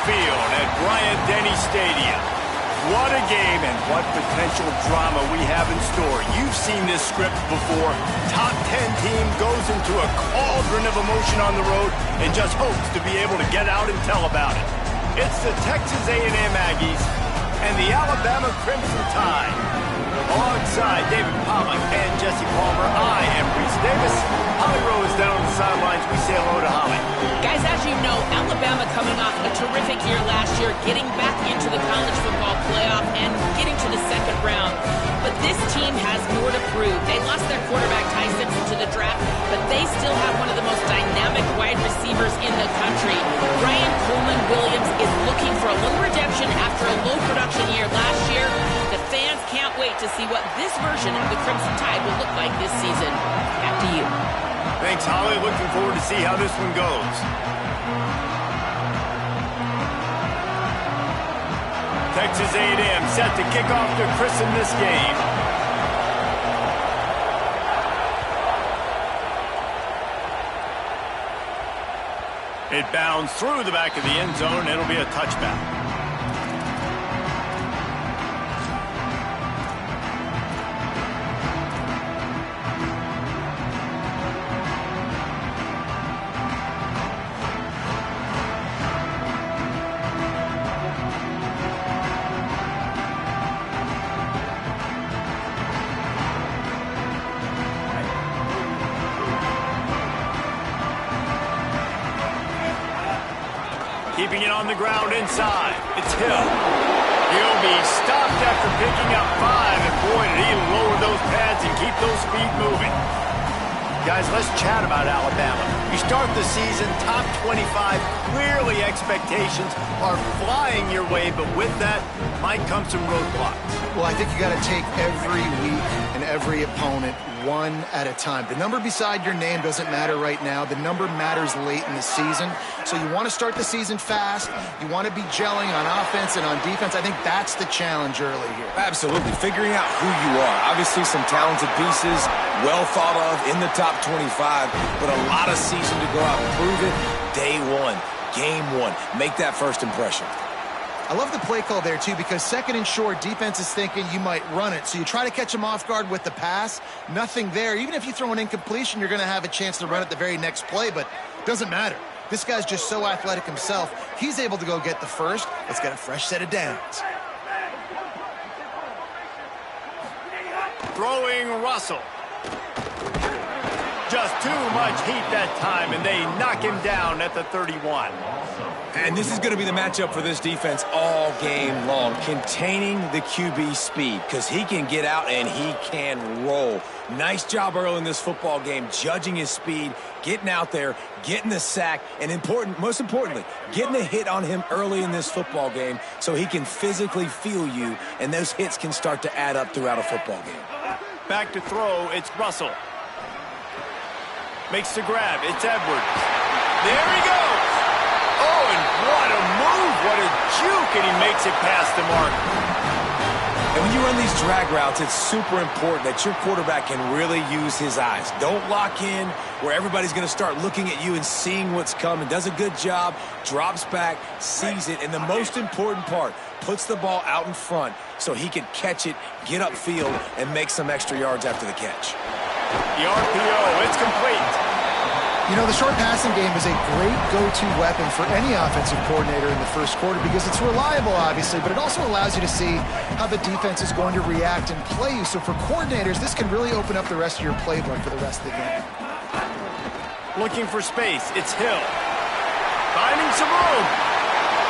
Field at Bryant-Denny Stadium. What a game and what potential drama we have in store. You've seen this script before. Top 10 team goes into a cauldron of emotion on the road and just hopes to be able to get out and tell about it. It's the Texas A&M Aggies and the Alabama Crimson Tide. Alongside David Pollack and Jesse Palmer, I am Reese Davis. Holly Rowe is down on the sidelines. We say hello to Holly. Guys, as you know, Alabama coming off a terrific year last year, getting back into the college football playoff and getting to the second round. But this team has more to prove. They lost their quarterback, Ty Simpson, to the draft, but they still have one of the most dynamic wide receivers in the country. Ryan Coleman-Williams is looking for a little redemption after a low production year last year. The fans can't wait to see what this version of the Crimson Tide will look like this season. Back to you. Thanks, Holly. Looking forward to see how this one goes. Texas A&M set to kick off to christen this game. It bounds through the back of the end zone. It'll be a touchback. Keeping it on the ground inside. It's Hill. He'll be stopped after picking up 5, and boy, did he lower those pads and keep those feet moving. Guys, let's chat about Alabama. You start the season top 25. Clearly expectations are flying your way, but with that might come some roadblocks. Well, I think you got to take every week and every opponent one at a time. The number beside your name doesn't matter right now. The number matters late in the season. So you want to start the season fast. You want to be gelling on offense and on defense. I think that's the challenge early here. Absolutely. Figuring out who you are. Obviously some talented pieces, well thought of in the top 25, but a lot of season to go out and prove it. Day one, game one. Make that first impression. I love the play call there, too, because second and short, defense is thinking you might run it. So you try to catch them off guard with the pass. Nothing there. Even if you throw an incompletion, you're going to have a chance to run it the very next play, but it doesn't matter. This guy's just so athletic himself. He's able to go get the first. Let's get a fresh set of downs. Throwing Russell. Just too much heat that time, and they knock him down at the 31. And this is going to be the matchup for this defense all game long, containing the QB speed, because he can get out and he can roll. Nice job early in this football game, judging his speed, getting out there, getting the sack, and most importantly, getting a hit on him early in this football game so he can physically feel you, and those hits can start to add up throughout a football game. Back to throw, it's Russell. Makes the grab, it's Edwards. There he goes! Oh, and what a move, what a juke, and he makes it past the mark. And when you run these drag routes, it's super important that your quarterback can really use his eyes. Don't lock in where everybody's going to start looking at you and seeing what's coming. Does a good job, drops back, sees it, and the most important part, puts the ball out in front so he can catch it, get upfield, and make some extra yards after the catch. The RPO, it's complete. You know, the short passing game is a great go-to weapon for any offensive coordinator in the first quarter because it's reliable, obviously, but it also allows you to see how the defense is going to react and play you. So for coordinators, this can really open up the rest of your playbook for the rest of the game. Looking for space, it's Hill. Finding some room.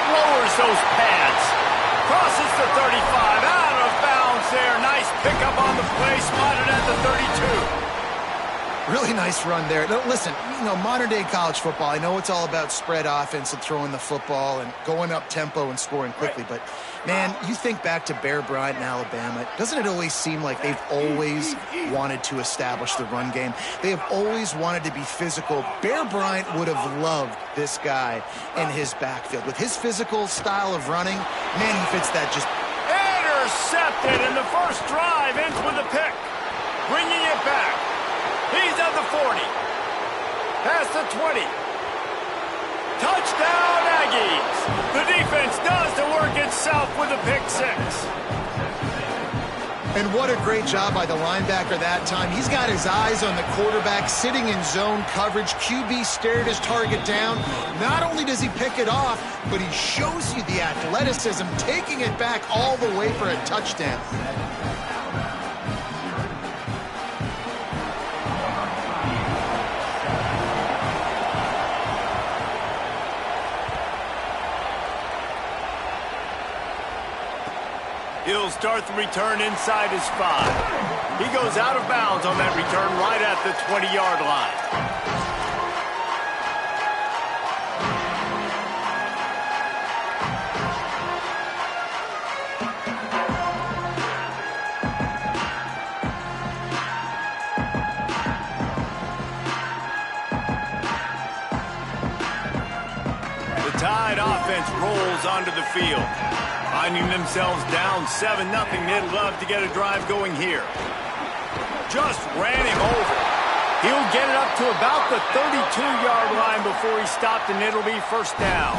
Lowers those pads. Crosses the 35, out of bounds there. Nice pickup on the play, spotted at the 32. Really nice run there. Now, listen, you know, modern-day college football, I know it's all about spread offense and throwing the football and going up tempo and scoring quickly, but, man, you think back to Bear Bryant in Alabama, doesn't it always seem like they've always wanted to establish the run game? They have always wanted to be physical. Bear Bryant would have loved this guy in his backfield. With his physical style of running, man, he fits that just... Intercepted, and the first drive ends with a pick. Bringing it back. He's at the 40. Past the 20. Touchdown, Aggies. Big E's. The defense does the work itself with a pick six. And what a great job by the linebacker that time. He's got his eyes on the quarterback, sitting in zone coverage. QB stared his target down. Not only does he pick it off, but he shows you the athleticism, taking it back all the way for a touchdown. He'll start the return inside his 5. He goes out of bounds on that return right at the 20-yard line. The Tide offense rolls onto the field. Finding themselves down 7-0, they'd love to get a drive going here. Just ran him over. He'll get it up to about the 32-yard line before he stopped, and it'll be first down.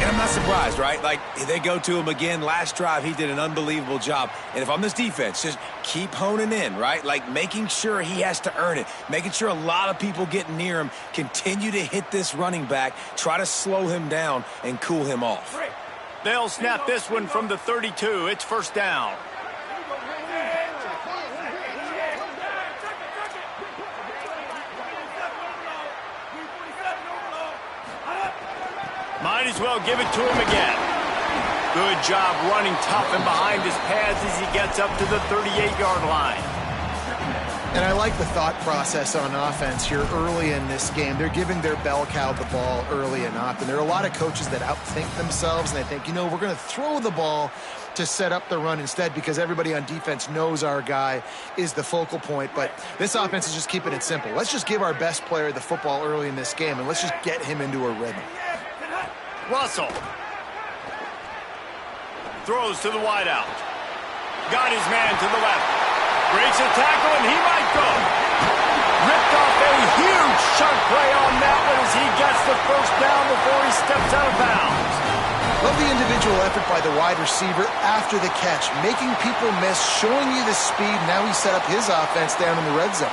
And I'm not surprised, right? Like, they go to him again. Last drive, he did an unbelievable job. And if I'm this defense, just keep honing in, right? Like, making sure he has to earn it. Making sure a lot of people get near him. Continue to hit this running back. Try to slow him down and cool him off. They'll snap this one from the 32. It's first down. Might as well give it to him again. Good job running tough and behind his pads as he gets up to the 38-yard line. And I like the thought process on offense here early in this game. They're giving their bell cow the ball early and often. There are a lot of coaches that outthink themselves, and they think, you know, we're going to throw the ball to set up the run instead because everybody on defense knows our guy is the focal point. But this offense is just keeping it simple. Let's just give our best player the football early in this game, and let's just get him into a rhythm. Russell throws to the wideout. Got his man to the left. Breaks a tackle, and he might go. Ripped off a huge chunk play on that one as he gets the first down before he steps out of bounds. Love the individual effort by the wide receiver after the catch, making people miss, showing you the speed. Now he set up his offense down in the red zone.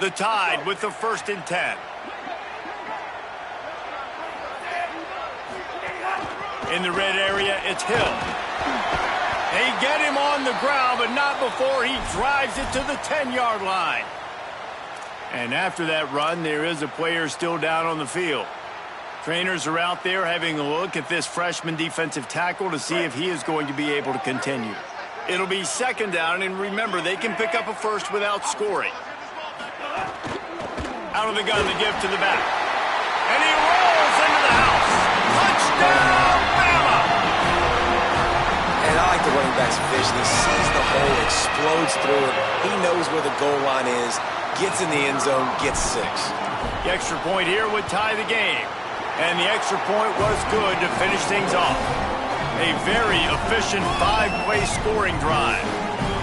The Tide with the 1st and 10. In the red area, it's Hill. They get him on the ground, but not before he drives it to the 10-yard line. And after that run, there is a player still down on the field. Trainers are out there having a look at this freshman defensive tackle to see if he is going to be able to continue. It'll be 2nd down, and remember, they can pick up a first without scoring. Out of the gun, the give to the back. And he rolls into the house. Touchdown, Bama! And I like the running back's vision. He sees the hole, explodes through it. He knows where the goal line is, gets in the end zone, gets 6. The extra point here would tie the game. And the extra point was good to finish things off. A very efficient 5-play scoring drive.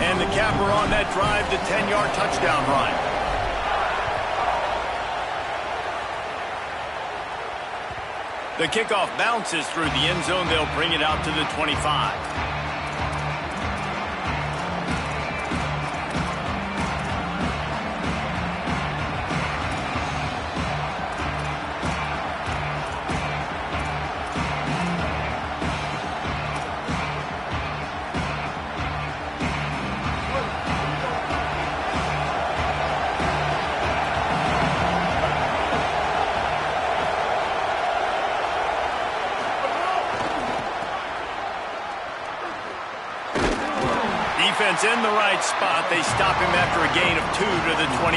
And the capper on that drive, the 10-yard touchdown run. The kickoff bounces through the end zone. They'll bring it out to the 25. Defense in the right spot. They stop him after a gain of 2 to the 28.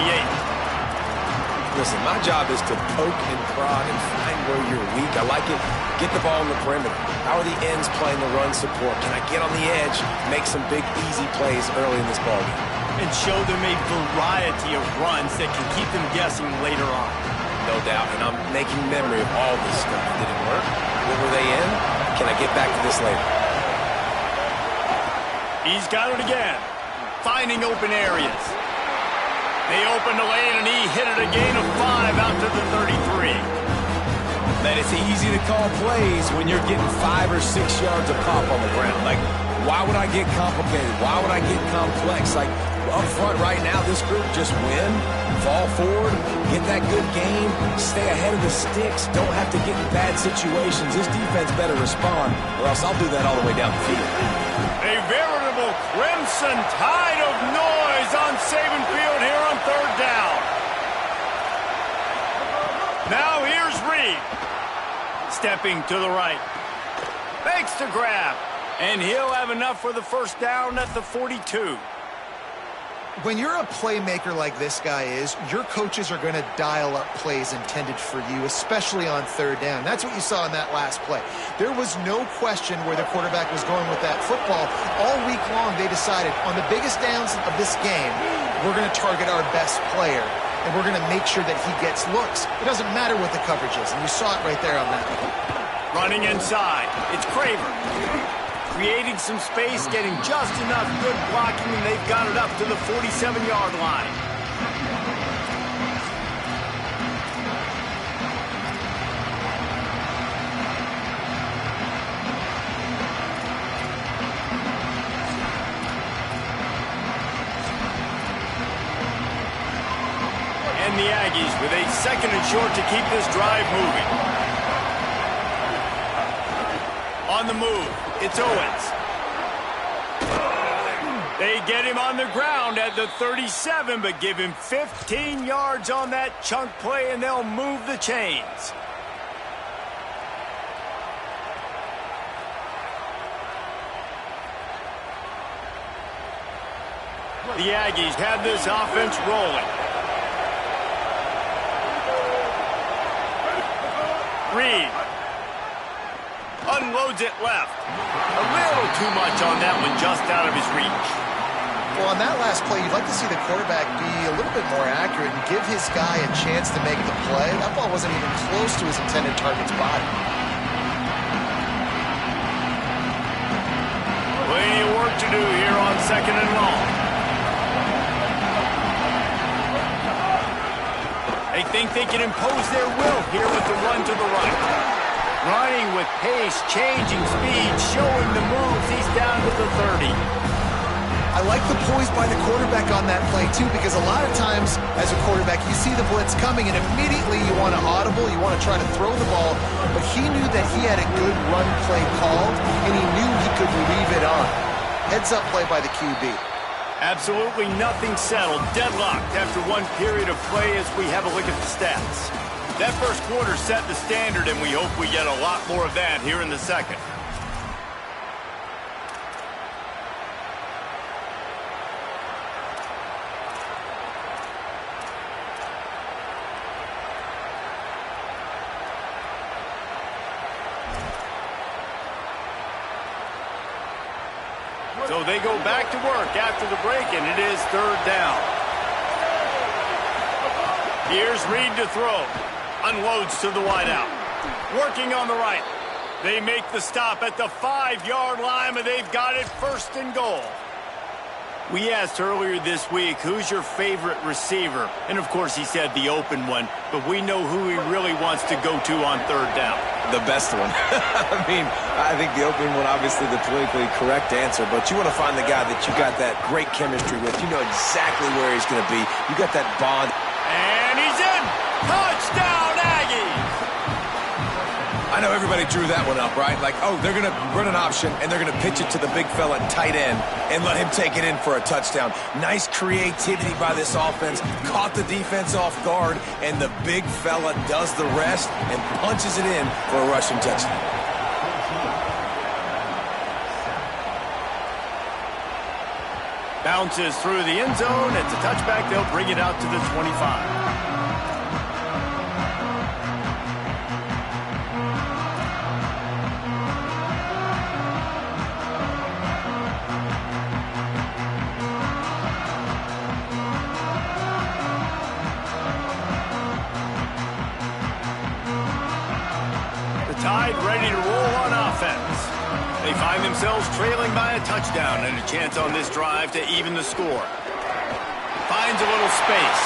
Listen, my job is to poke and prod and find where you're weak. I like it. Get the ball in the perimeter. How are the ends playing the run support? Can I get on the edge, make some big, easy plays early in this ballgame? And show them a variety of runs that can keep them guessing later on. No doubt, and I'm making memory of all this stuff. Did it work? What were they in? Can I get back to this later? He's got it again, finding open areas. They opened the lane, and he hit it a gain of 5 out to the 33. Man, it's easy to call plays when you're getting 5 or 6 yards of pop on the ground. Like, why would I get complicated? Why would I get complex? Like, up front right now, this group just win, fall forward, get that good game, stay ahead of the sticks, don't have to get in bad situations. This defense better respond, or else I'll do that all the way down the field. A veritable crimson tide of noise on Saban Field here on 3rd down. Now here's Reed. Stepping to the right. Fakes the grab. And he'll have enough for the 1st down at the 42. When you're a playmaker like this guy is, your coaches are going to dial up plays intended for you, especially on 3rd down. That's what you saw in that last play. There was no question where the quarterback was going with that football. All week long, they decided on the biggest downs of this game, we're going to target our best player, and we're going to make sure that he gets looks. It doesn't matter what the coverage is, and you saw it right there on that one. Running inside, it's Craver. Creating some space, getting just enough good blocking, and they've got it up to the 47-yard line. And the Aggies with a 2nd and short to keep this drive moving. On the move, it's Owens. They get him on the ground at the 37, but give him 15 yards on that chunk play, and they'll move the chains. The Aggies have this offense rolling. Reed unloads it left. A little too much on that one, just out of his reach. Well, on that last play, you'd like to see the quarterback be a little bit more accurate and give his guy a chance to make the play. That ball wasn't even close to his intended target's body. Plenty of work to do here on 2nd and long. They think they can impose their will here with the run to the right. Running with pace, changing speed, showing the moves. He's down to the 30. I like the poise by the quarterback on that play, too, because a lot of times, as a quarterback, you see the blitz coming, and immediately you want to audible, you want to try to throw the ball, but he knew that he had a good run play called, and he knew he could leave it on. Heads-up play by the QB. Absolutely nothing settled. Deadlocked after one period of play as we have a look at the stats. That first quarter set the standard, and we hope we get a lot more of that here in the 2nd. So they go back to work after the break, and it is 3rd down. Here's Reed to throw. Unloads to the wideout. Working on the right. They make the stop at the 5-yard line, but they've got it 1st and goal. We asked earlier this week, who's your favorite receiver? And, of course, he said the open one, but we know who he really wants to go to on 3rd down. The best one. I mean, I think the opening one, obviously the politically correct answer, but you want to find the guy that you got that great chemistry with. You know exactly where he's going to be. You got that bond. And he's in! Touchdown, Aggies! I know everybody drew that one up, right? Like, oh, they're going to run an option, and they're going to pitch it to the big fella tight end and let him take it in for a touchdown. Nice creativity by this offense. Caught the defense off guard, and the big fella does the rest and punches it in for a rushing touchdown. Bounces through the end zone. It's a touchback. They'll bring it out to the 25. Tide ready to roll on offense. They find themselves trailing by a touchdown and a chance on this drive to even the score. 5 finds a little space.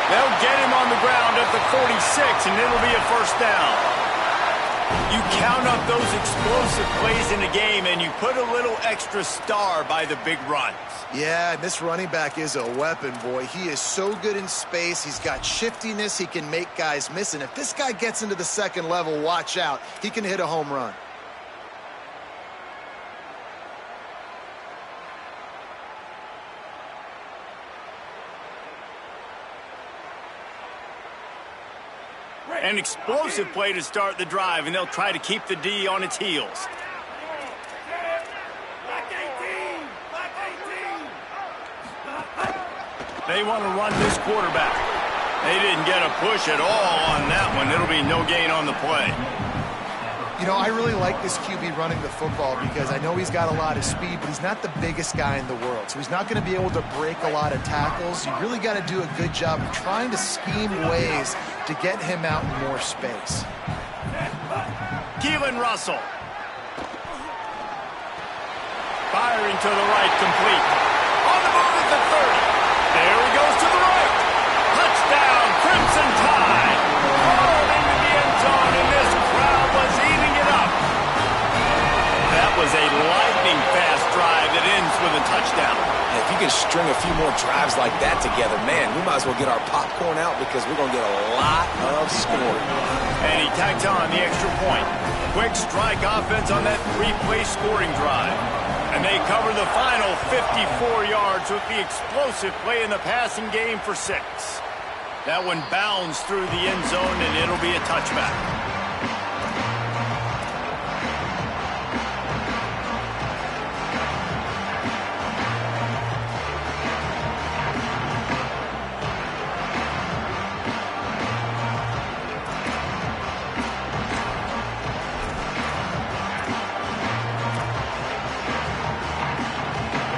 They'll get him on the ground at the 46, and it'll be a first down. You count up those explosive plays in a game, and you put a little extra star by the big runs. Yeah, this running back is a weapon, boy. He is so good in space. He's got shiftiness. He can make guys miss. And if this guy gets into the second level, watch out. He can hit a home run. An explosive play to start the drive, and they'll try to keep the D on its heels. They want to run this quarterback. They didn't get a push at all on that one. It'll be no gain on the play. You know, I really like this QB running the football because I know he's got a lot of speed, but he's not the biggest guy in the world. So he's not going to be able to break a lot of tackles. You really got to do a good job of trying to scheme ways to get him out in more space. Keelan Russell. Firing to the right, complete. On the move at the 30. There he goes to the right. Touchdown, Crimson Tide. Hurled into the end zone, and this crowd was eating it up. That was a lightning-fast drive that ends with a touchdown. If you can string a few more drives like that together, man, we might as well get our popcorn out because we're going to get a lot of scoring. And he tacked on the extra point. Quick strike offense on that three-play scoring drive. And they cover the final 54 yards with the explosive play in the passing game for 6. That one bounds through the end zone, and it'll be a touchback.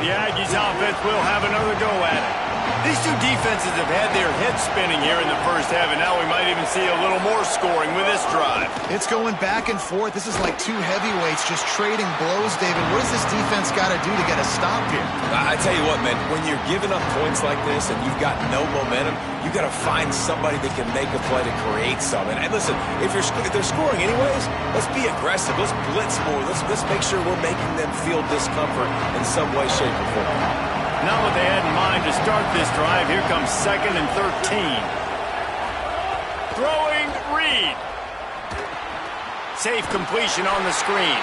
The Aggies offense will have another go at it. These two defenses have had their heads spinning here in the first half, and now we might even see a little more scoring with this drive. It's going back and forth. This is like two heavyweights just trading blows, David. What does this defense got to do to get a stop here? I tell you what, man, when you're giving up points like this and you've got no momentum, you got to find somebody that can make a play to create something. And listen, if they're scoring anyways, let's be aggressive. Let's blitz more. Let's make sure we're making them feel discomfort in some way, shape, or form. Not what they had in mind to start this drive. Here comes 2nd and 13. Throwing Reed. Safe completion on the screen.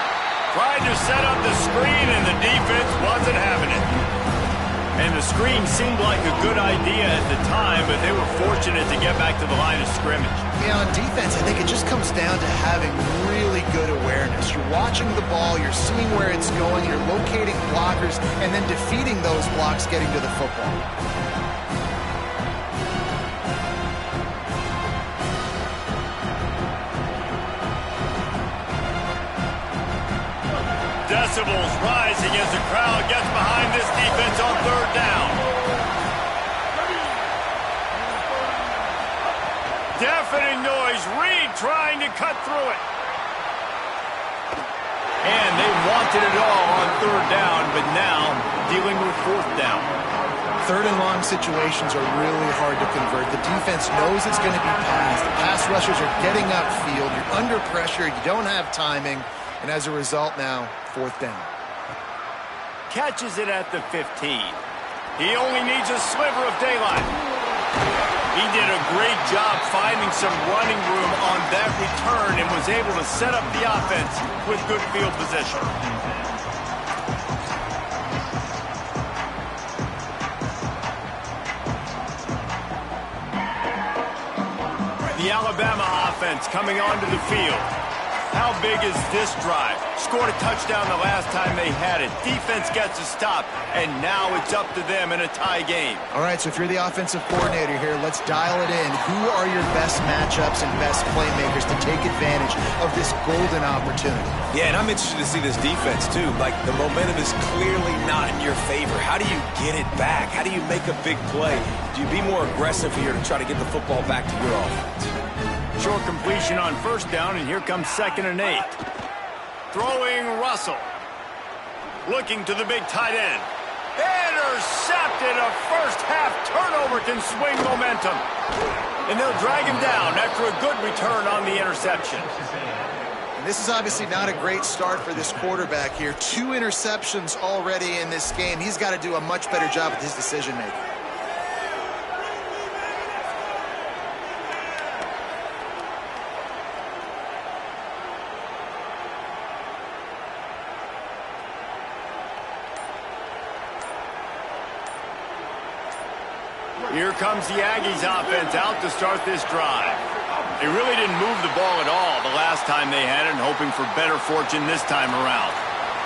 Tried to set up the screen, and the defense wasn't having it. And the screen seemed like a good idea at the time, but they were fortunate to get back to the line of scrimmage. Yeah, on defense, I think it just comes down to having really good awareness. You're watching the ball, you're seeing where it's going, you're locating blockers, and then defeating those blocks getting to the football. Decibels rising as the crowd gets behind this defense on 3rd down. Deafening noise. Reed trying to cut through it. And they wanted it all on 3rd down, but now dealing with 4th down. 3rd and long situations are really hard to convert. The defense knows it's going to be passed. The pass rushers are getting upfield. You're under pressure. You don't have timing. And as a result now, 4th down. Catches it at the 15. He only needs a sliver of daylight. He did a great job finding some running room on that return and was able to set up the offense with good field position. The Alabama offense coming onto the field. How big is this drive? Scored a touchdown the last time they had it. Defense gets a stop, and now it's up to them in a tie game. All right, so if you're the offensive coordinator here, let's dial it in. Who are your best matchups and best playmakers to take advantage of this golden opportunity? Yeah, and I'm interested to see this defense, too. Like, the momentum is clearly not in your favor. How do you get it back? How do you make a big play? Do you be more aggressive here to try to get the football back to your offense? Short completion on 1st down, and here comes 2nd and 8. Throwing Russell. Looking to the big tight end. Intercepted intercepted. A first-half turnover can swing momentum. And they'll drag him down after a good return on the interception. And this is obviously not a great start for this quarterback here. 2 interceptions already in this game. He's got to do a much better job with his decision-making. Here comes the Aggies offense out to start this drive. They really didn't move the ball at all the last time they had it, and hoping for better fortune this time around.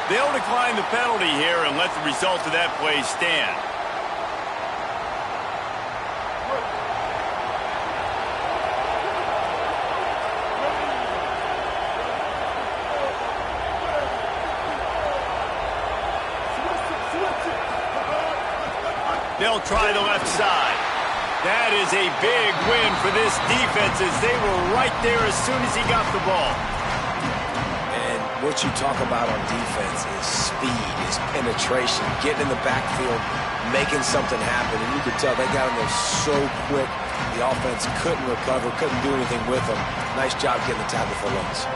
They'll decline the penalty here and let the result of that play stand. They'll try the left side. That is a big win for this defense as they were right there as soon as he got the ball. And what you talk about on defense is speed, is penetration, getting in the backfield, making something happen. And you could tell they got in there so quick, the offense couldn't recover, couldn't do anything with them. Nice job getting the tackle for loss.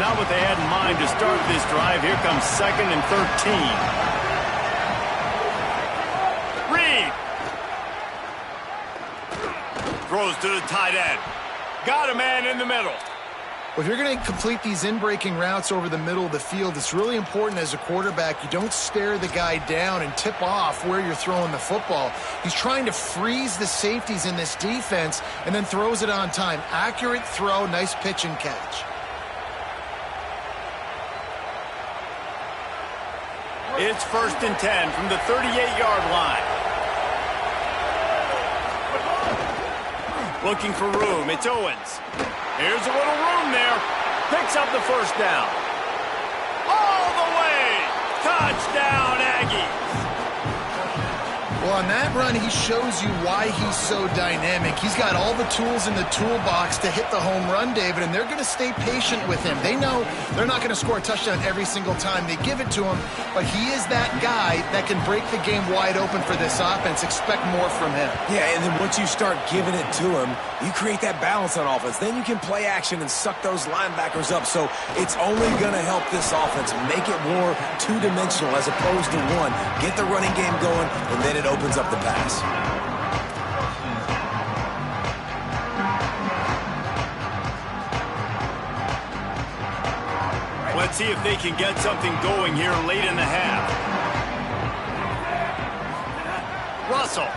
Not what they had in mind to start this drive. Here comes 2nd and 13. Throws to the tight end. Got a man in the middle. Well, if you're going to complete these in-breaking routes over the middle of the field, it's really important as a quarterback you don't stare the guy down and tip off where you're throwing the football. He's trying to freeze the safeties in this defense and then throws it on time. Accurate throw, nice pitch and catch. It's 1st and 10 from the 38-yard line. Looking for room. It's Owens. Here's a little room there. Picks up the first down. All the way. Touchdown, Aggies. Well, on that run, he shows you why he's so dynamic. He's got all the tools in the toolbox to hit the home run, David, and they're going to stay patient with him. They know they're not going to score a touchdown every single time they give it to him, but he is that guy that can break the game wide open for this offense. Expect more from him. Yeah, and then once you start giving it to him, you create that balance on offense. Then you can play action and suck those linebackers up. So it's only going to help this offense make it more two-dimensional as opposed to one. Get the running game going, and then it opens up the pass. Let's see if they can get something going here late in the half. Russell.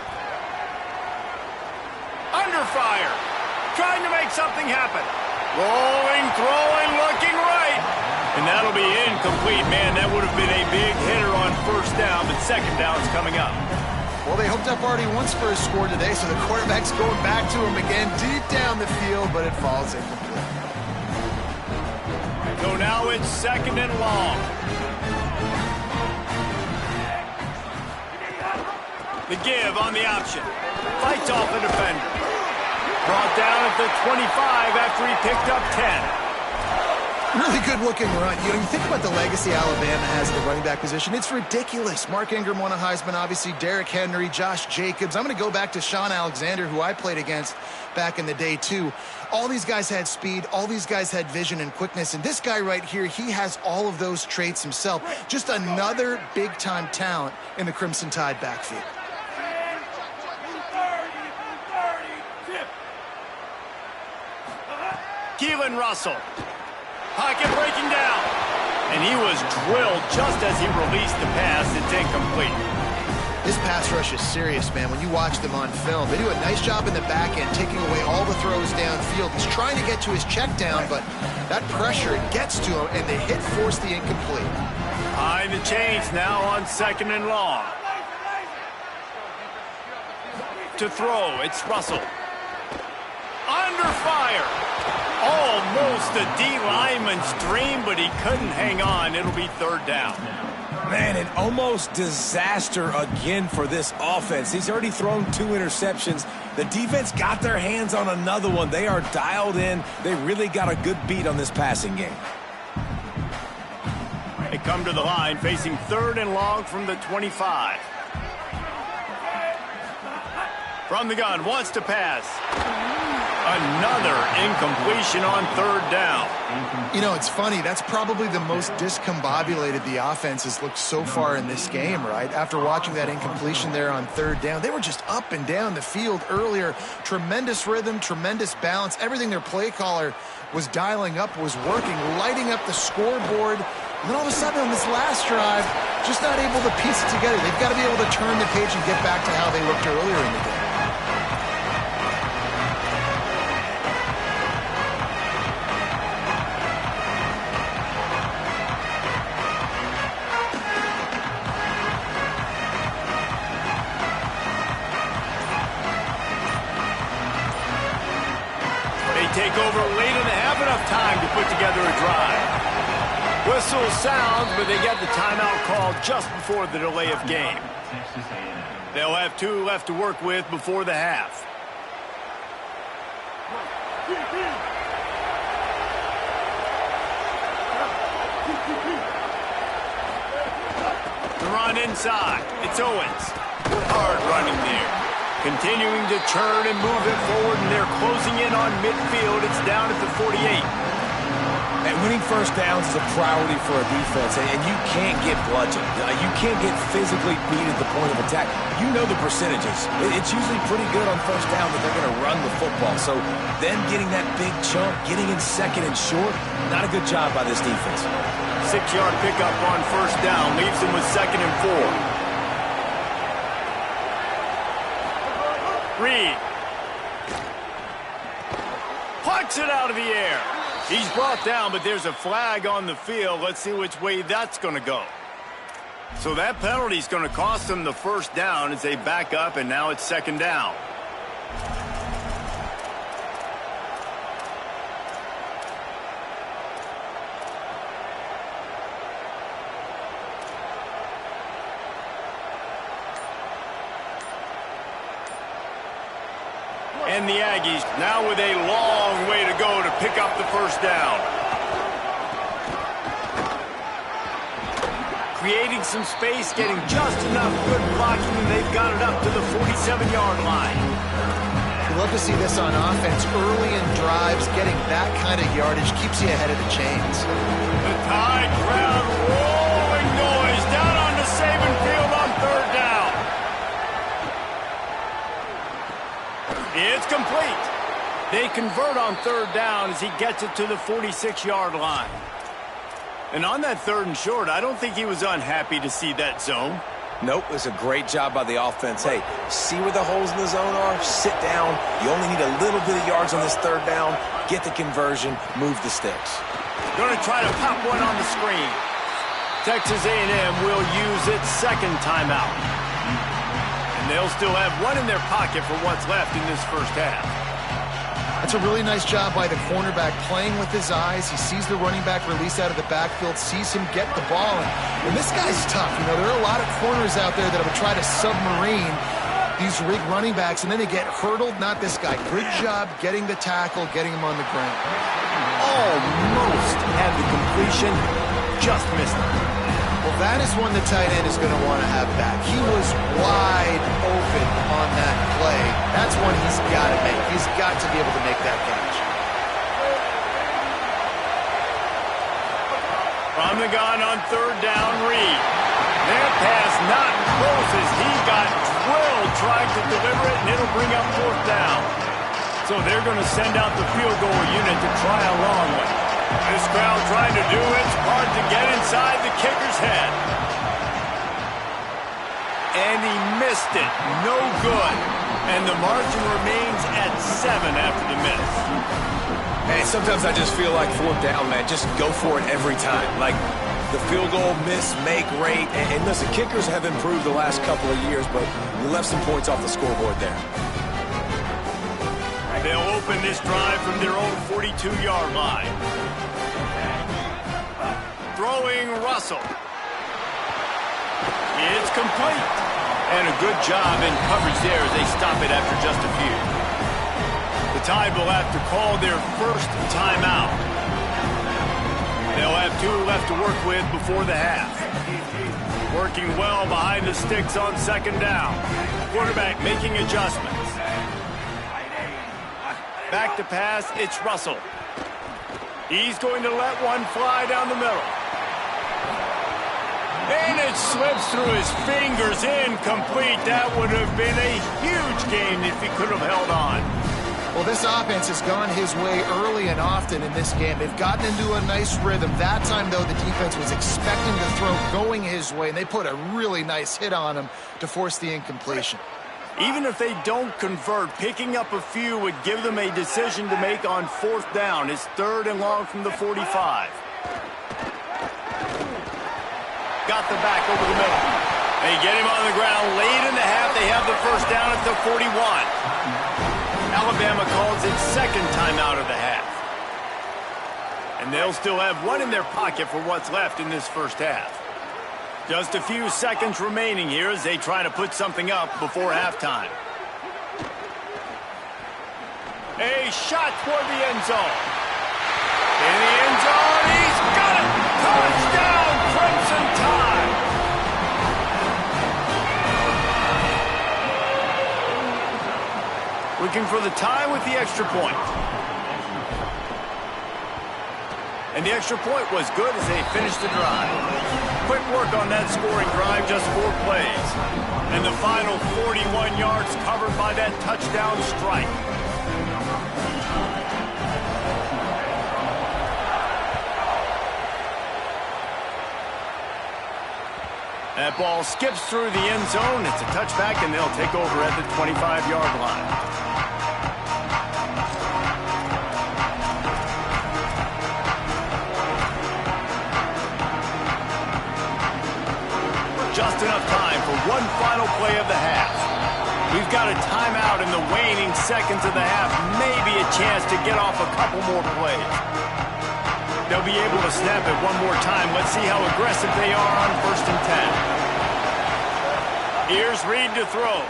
Under fire. Trying to make something happen. Rolling, throwing, looking right. And that'll be incomplete. Man, that would have been a big hitter on 1st down, but 2nd down's coming up. Well, they hoped up already once for a score today, so the quarterback's going back to him again deep down the field, but it falls incomplete. So now it's 2nd and long. The give on the option. Fights off the defender. Brought down at the 25 after he picked up 10. Really good-looking run. You think about the legacy Alabama has at the running back position. It's ridiculous. Mark Ingram won a Heisman, obviously. Derrick Henry, Josh Jacobs. I'm going to go back to Sean Alexander, who I played against back in the day, too. All these guys had speed. All these guys had vision and quickness. And this guy right here, he has all of those traits himself. Just another big-time talent in the Crimson Tide backfield. Keelan Russell. Pocket breaking down. And he was drilled just as he released the pass. It's incomplete. This pass rush is serious, man. When you watch them on film, they do a nice job in the back end, taking away all the throws downfield. He's trying to get to his check down, but that pressure, it gets to him, and the hit forced the incomplete. Behind the chains now on 2nd and long. To throw, it's Russell. Under fire. Almost a D lineman's dream, but he couldn't hang on. It'll be 3rd down. Man, an almost disaster again for this offense. He's already thrown 2 interceptions. The defense got their hands on another one. They are dialed in. They really got a good beat on this passing game. It come to the line, facing 3rd and long from the 25. From the gun, wants to pass. Another incompletion on 3rd down. You know, it's funny. That's probably the most discombobulated the offense has looked so far in this game, right? After watching that incompletion there on 3rd down, they were just up and down the field earlier. Tremendous rhythm, tremendous balance. Everything their play caller was dialing up was working, lighting up the scoreboard. And then all of a sudden on this last drive, just not able to piece it together. They've got to be able to turn the page and get back to how they looked earlier in the game. Take over late and have enough time to put together a drive. Whistle sounds, but they get the timeout called just before the delay of game. They'll have 2 left to work with before the half. The run inside. It's Owens. Hard running there. Continuing to churn and move it forward, and they're closing in on midfield. It's down at the 48. And winning first downs is a priority for a defense, and you can't get bludgeoned. You can't get physically beat at the point of attack. You know the percentages. It's usually pretty good on first down that they're going to run the football. So them getting that big chunk, getting in 2nd and short, not a good job by this defense. 6-yard pickup on first down leaves them with 2nd and 4. Reed plucks it out of the air. He's brought down, but there's a flag on the field. Let's see which way that's going to go. So that penalty is going to cost them the first down as they back up, and now it's 2nd down. And the Aggies now with a long way to go to pick up the first down. Creating some space, getting just enough good blocking, and they've got it up to the 47-yard line. You love to see this on offense. Early in drives, getting that kind of yardage keeps you ahead of the chains. The Tide crowd rolling noise down on the Saban field on 3rd down. It's complete. They convert on 3rd down as he gets it to the 46-yard line. And on that 3rd and short, I don't think he was unhappy to see that zone. Nope, it's a great job by the offense. Hey, see where the holes in the zone are, sit down. You only need a little bit of yards on this 3rd down. Get the conversion, move the sticks. Going to try to pop one on the screen. Texas A&M will use its 2nd timeout. They'll still have one in their pocket for what's left in this first half. That's a really nice job by the cornerback, playing with his eyes. He sees the running back release out of the backfield, sees him get the ball. And this guy's tough. You know, there are a lot of corners out there that would try to submarine these rig running backs, and then they get hurdled. Not this guy. Good job getting the tackle, getting him on the ground. Almost had the completion, just missed it. Well, that is one the tight end is going to want to have back. He was wide open on that play. That's one he's got to make. He's got to be able to make that catch. From the gun on 3rd down, Reed. Their pass not close as he got drilled trying to deliver it, and it'll bring up 4th down. So they're going to send out the field goal unit to try a long one. This crowd trying to do its part to get inside the kicker's head. And he missed it. No good. And the margin remains at 7 after the miss. Hey, sometimes I just feel like 4th down, man. Just go for it every time. Like the field goal, miss, make, rate. And listen, kickers have improved the last couple of years, but we left some points off the scoreboard there. They'll open this drive from their own 42-yard line. Throwing Russell. It's complete. And a good job in coverage there as they stop it after just a few. The Tide will have to call their first timeout. They'll have 2 left to work with before the half. Working well behind the sticks on 2nd down. Quarterback making adjustments. Back to pass, it's Russell. He's going to let one fly down the middle. And it slips through his fingers, incomplete. That would have been a huge gain if he could have held on. Well, this offense has gone his way early and often in this game. They've gotten into a nice rhythm. That time, though, the defense was expecting the throw going his way, and they put a really nice hit on him to force the incompletion. Even if they don't convert, picking up a few would give them a decision to make on 4th down. It's 3rd and long from the 45. Got the back over the middle. They get him on the ground late in the half. They have the 1st down at the 41. Alabama calls its 2nd timeout of the half. And they'll still have 1 in their pocket for what's left in this 1st half. Just a few seconds remaining here as they try to put something up before halftime. A shot toward the end zone. In the end zone, he's got it! Touchdown, Crimson Tide! Looking for the tie with the extra point. And the extra point was good as they finished the drive. Quick work on that scoring drive, just 4 plays. And the final 41 yards covered by that touchdown strike. That ball skips through the end zone. It's a touchback, and they'll take over at the 25-yard line. Just enough time for one final play of the half. We've got a timeout in the waning seconds of the half. Maybe a chance to get off a couple more plays. They'll be able to snap it one more time. Let's see how aggressive they are on 1st and 10. Here's Reed to throw.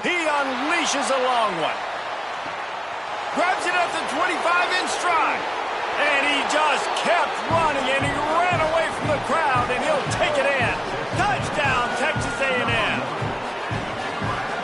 He unleashes a long one. Grabs it at the 25 in stride. And he just kept running, and he ran away from the crowd, and he'll take it in. Touchdown, Texas A&M.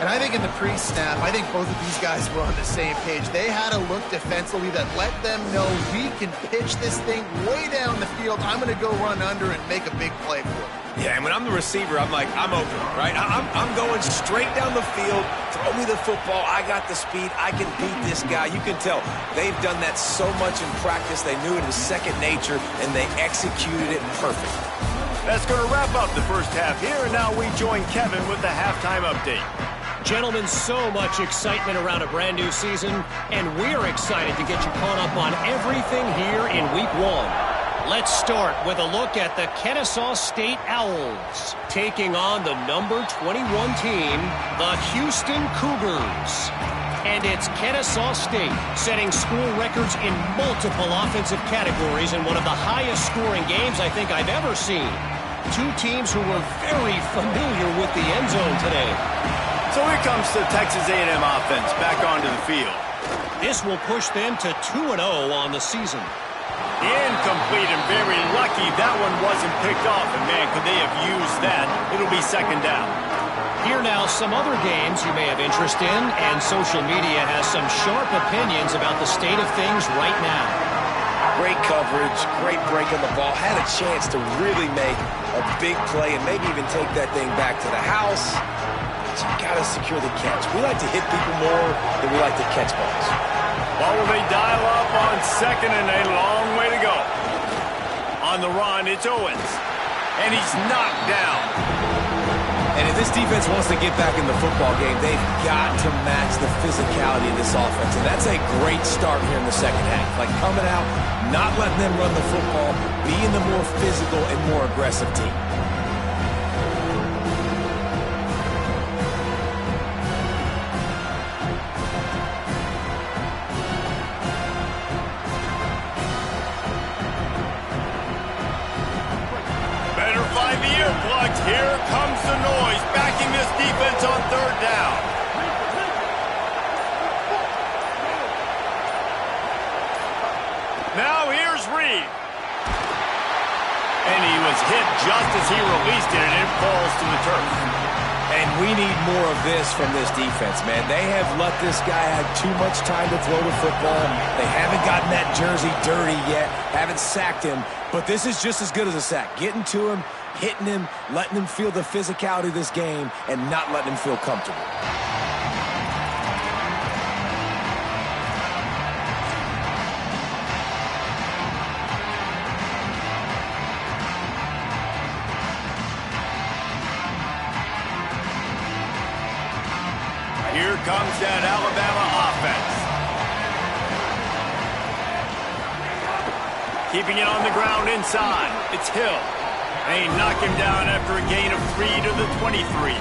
And I think in the pre-snap, I think both of these guys were on the same page. They had a look defensively that let them know we can pitch this thing way down the field. I'm going to go run under and make a big play for it. Yeah, and when I'm the receiver, I'm like, I'm open, right? I'm going straight down the field. Throw me the football. I got the speed. I can beat this guy. You can tell they've done that so much in practice. They knew it was second nature, and they executed it perfect. That's going to wrap up the 1st half here, and now we join Kevin with the halftime update. Gentlemen, so much excitement around a brand new season, and we're excited to get you caught up on everything here in Week 1. Let's start with a look at the Kennesaw State Owls, taking on the number 21 team, the Houston Cougars. And it's Kennesaw State setting school records in multiple offensive categories in one of the highest scoring games I think I've ever seen. 2 teams who were very familiar with the end zone today. So here comes the Texas A&M offense back onto the field. This will push them to 2-0 on the season. Incomplete, and very lucky that one wasn't picked off. And man, could they have used that? It'll be 2nd down. Here now some other games you may have interest in, and social media has some sharp opinions about the state of things right now. Great coverage, great break on the ball. Had a chance to really make a big play and maybe even take that thing back to the house. But you got to secure the catch. We like to hit people more than we like to catch balls. Well, will they dial up on 2nd and a long way to go? On the run, it's Owens. And he's knocked down. And if this defense wants to get back in the football game, they've got to match the physicality of this offense. And that's a great start here in the 2nd half. Like coming out, not letting them run the football, being the more physical and more aggressive team. Here comes the noise, backing this defense on 3rd down. Now here's Reed. And he was hit just as he released it, and it falls to the turf. And we need more of this from this defense, man. They have let this guy have too much time to throw the football. They haven't gotten that jersey dirty yet, haven't sacked him. But this is just as good as a sack. Getting to him, hitting him, letting him feel the physicality of this game, and not letting him feel comfortable. Here comes that Alabama offense. Keeping it on the ground inside. It's Hill. They knock him down after a gain of 3 to the 23.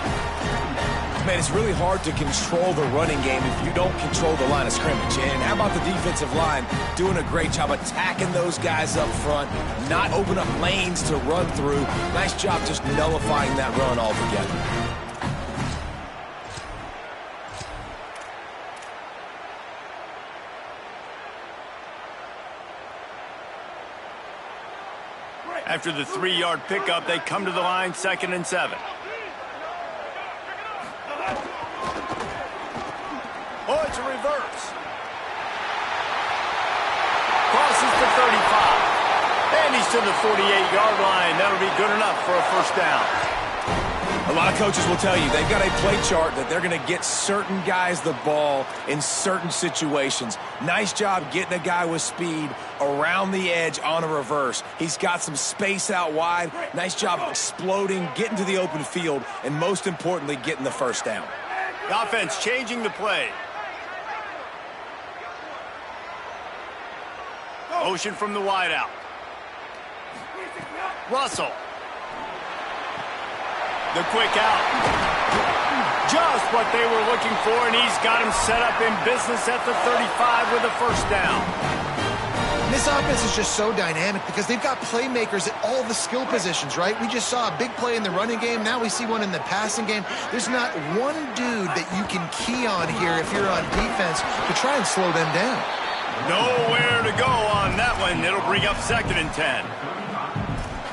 Man, it's really hard to control the running game if you don't control the line of scrimmage. And how about the defensive line doing a great job attacking those guys up front, not open up lanes to run through. Nice job just nullifying that run altogether. After the 3-yard pickup, they come to the line 2nd and 7. Oh, it's a reverse. Crosses the 35. And he's to the 48-yard line. That'll be good enough for a first down. A lot of coaches will tell you they've got a play chart that they're going to get certain guys the ball in certain situations. Nice job getting a guy with speed around the edge on a reverse. He's got some space out wide. Nice job exploding, getting to the open field, and most importantly, getting the first down. The offense changing the play. Motion from the wideout. Russell. The quick out. Just what they were looking for, and he's got him set up in business at the 35 with a first down. This offense is just so dynamic because they've got playmakers at all the skill positions, right? We just saw a big play in the running game. Now we see one in the passing game. There's not one dude that you can key on here if you're on defense to try and slow them down. Nowhere to go on that one. It'll bring up 2nd and 10.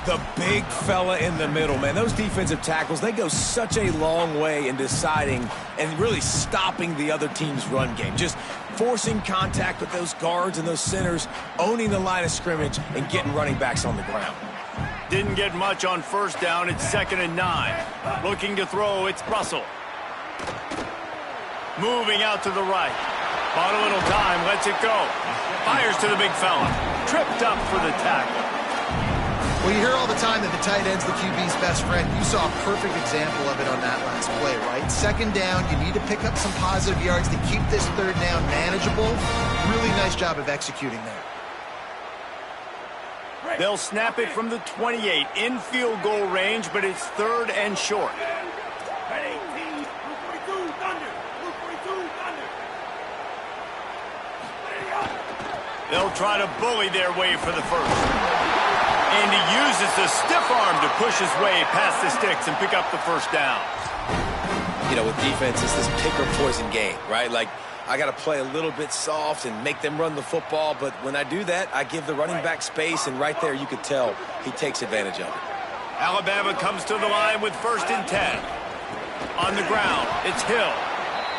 The big fella in the middle, man. Those defensive tackles, they go such a long way in deciding and really stopping the other team's run game. Just forcing contact with those guards and those centers, owning the line of scrimmage, and getting running backs on the ground. Didn't get much on first down. It's 2nd and 9. Looking to throw, it's Russell. Moving out to the right. Bought a little time, lets it go. Fires to the big fella. Tripped up for the tackle. Well, you hear all the time that the tight end's the QB's best friend. You saw a perfect example of it on that last play, right? 2nd down, you need to pick up some positive yards to keep this 3rd down manageable. Really nice job of executing there. They'll snap it from the 28 in field goal range, but it's 3rd and short. They'll try to bully their way for the first. And he uses the stiff arm to push his way past the sticks and pick up the first down. You know, with defense, it's this pick or poison game, right? Like, I got to play a little bit soft and make them run the football, but when I do that, I give the running back space, and right there you could tell he takes advantage of it. Alabama comes to the line with 1st and 10. On the ground, it's Hill.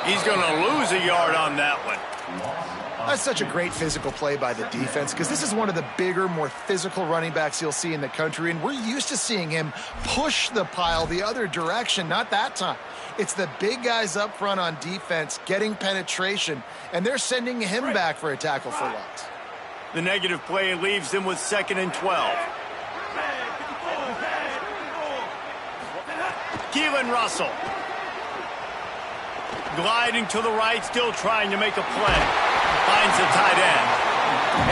He's going to lose a yard on that one. That's such a great physical play by the defense because this is one of the bigger, more physical running backs you'll see in the country, and we're used to seeing him push the pile the other direction. Not that time. It's the big guys up front on defense getting penetration, and they're sending him back for a tackle for loss. The negative play leaves them with 2nd and 12. Keelan Russell. Gliding to the right, still trying to make a play. Finds the tight end.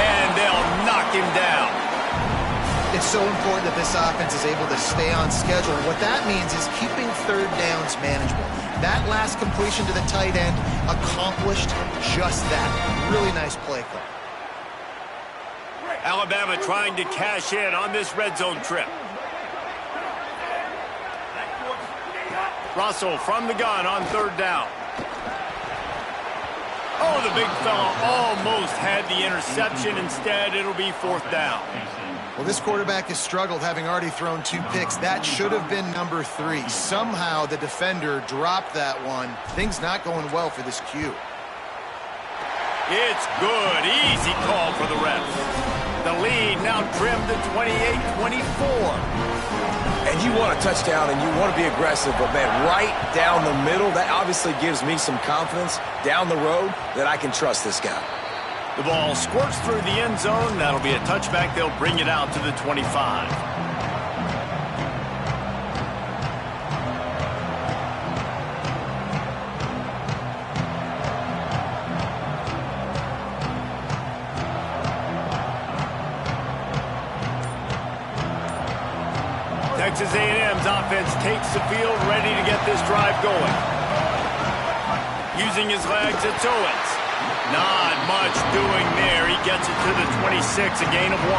And they'll knock him down. It's so important that this offense is able to stay on schedule. What that means is keeping 3rd downs manageable. That last completion to the tight end accomplished just that. Really nice play call. Alabama trying to cash in on this red zone trip. Russell from the gun on 3rd down. Oh, the big fella almost had the interception. Instead, it'll be 4th down. Well, this quarterback has struggled, having already thrown 2 picks. That should have been number 3. Somehow the defender dropped that one. Things not going well for this Q. It's good. Easy call for the refs. The lead now trimmed to 28-24. And you want a touchdown and you want to be aggressive, but, man, right down the middle, that obviously gives me some confidence down the road that I can trust this guy. The ball squirts through the end zone. That'll be a touchback. They'll bring it out to the 25. Texas A&M's offense takes the field, ready to get this drive going. Using his legs, it's Owens. Not much doing there. He gets it to the 26, a gain of 1.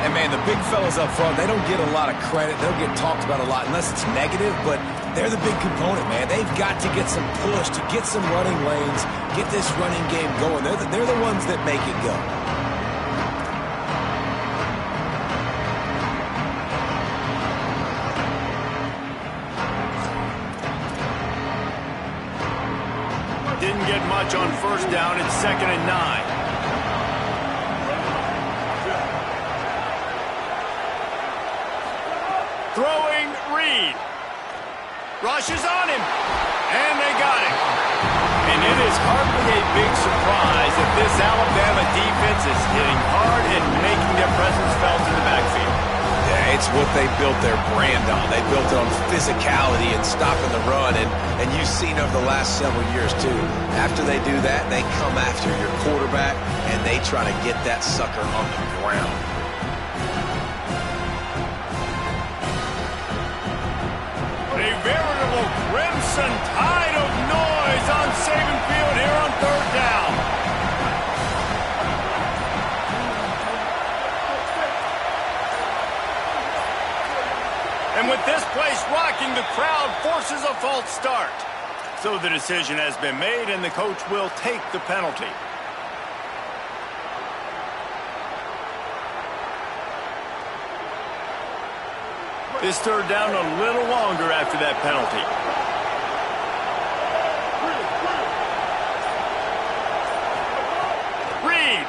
And, man, the big fellas up front, they don't get a lot of credit. They don't get talked about a lot unless it's negative, but they're the big component, man. They've got to get some push, to get some running lanes, get this running game going. They're the ones that make it go. Didn't get much on first down. It's 2nd and 9. Throwing Reed. Rushes on him. And they got him. And it is hardly a big surprise that this Alabama defense is hitting hard and making their presence felt in the backfield. Yeah, it's what they built their brand on. They built it on physicality and stopping the run, and you've seen over the last several years, too. After they do that, they come after your quarterback, and they try to get that sucker on the ground. A veritable crimson tide of noise on Saban Field here on 3rd down. And with this place rocking, the crowd forces a false start. So the decision has been made, and the coach will take the penalty. This 3rd down a little longer after that penalty. Reed.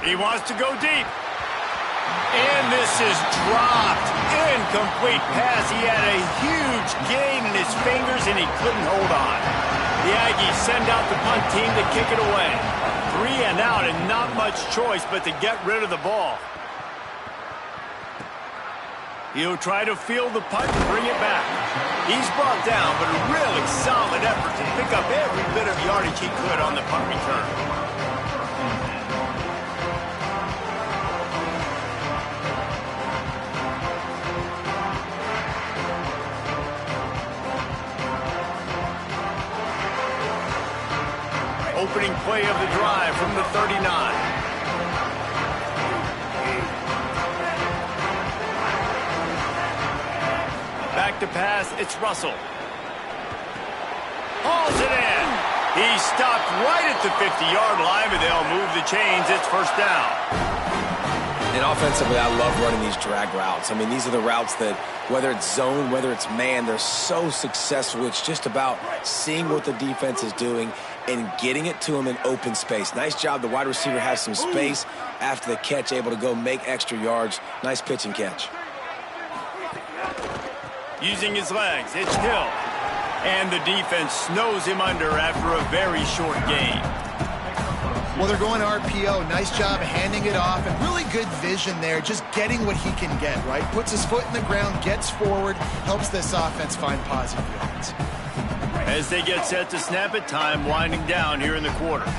He wants to go deep. And this is dropped. Incomplete pass. He had a huge gain in his fingers, and he couldn't hold on. The Aggies send out the punt team to kick it away. 3 and out, and not much choice but to get rid of the ball. He'll try to field the punt and bring it back. He's brought down, but a really solid effort to pick up every bit of yardage he could on the punt return. Opening play of the drive from the 39. Back to pass, it's Russell. Hauls it in. He stopped right at the 50-yard line, but they'll move the chains. It's 1st down. And offensively, I love running these drag routes. I mean, these are the routes that, whether it's zone, whether it's man, they're so successful. It's just about seeing what the defense is doing and getting it to him in open space. Nice job. The wide receiver has some space after the catch, able to go make extra yards. Nice pitch and catch. Using his legs, it's Hill. And the defense snows him under after a very short gain. Well, they're going RPO. Nice job handing it off, and really good vision there, just getting what he can get, right? Puts his foot in the ground, gets forward, helps this offense find positive yards. As they get set to snap it, time winding down here in the quarter.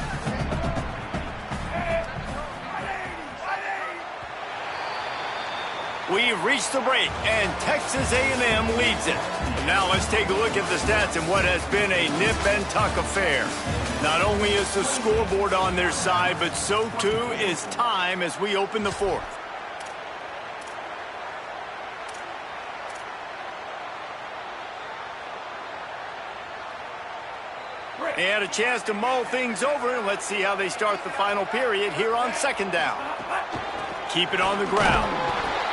We've reached the break, and Texas A&M leads it. Now let's take a look at the stats in what has been a nip-and-tuck affair. Not only is the scoreboard on their side, but so too is time as we open the 4th. They had a chance to mull things over, and let's see how they start the final period here on second down. Keep it on the ground.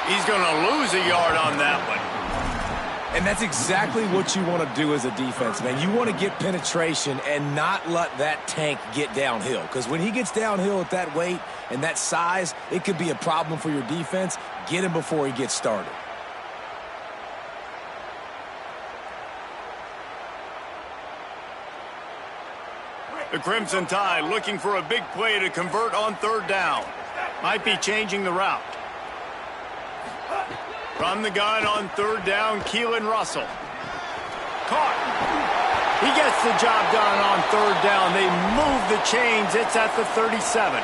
He's going to lose a yard on that one. And that's exactly what you want to do as a defense, man. You want to get penetration and not let that tank get downhill. Because when he gets downhill at that weight and that size, it could be a problem for your defense. Get him before he gets started. The Crimson Tide looking for a big play to convert on third down. Might be changing the route. From the gun on third down, Keelan Russell. Caught. He gets the job done on third down. They move the chains. It's at the 37.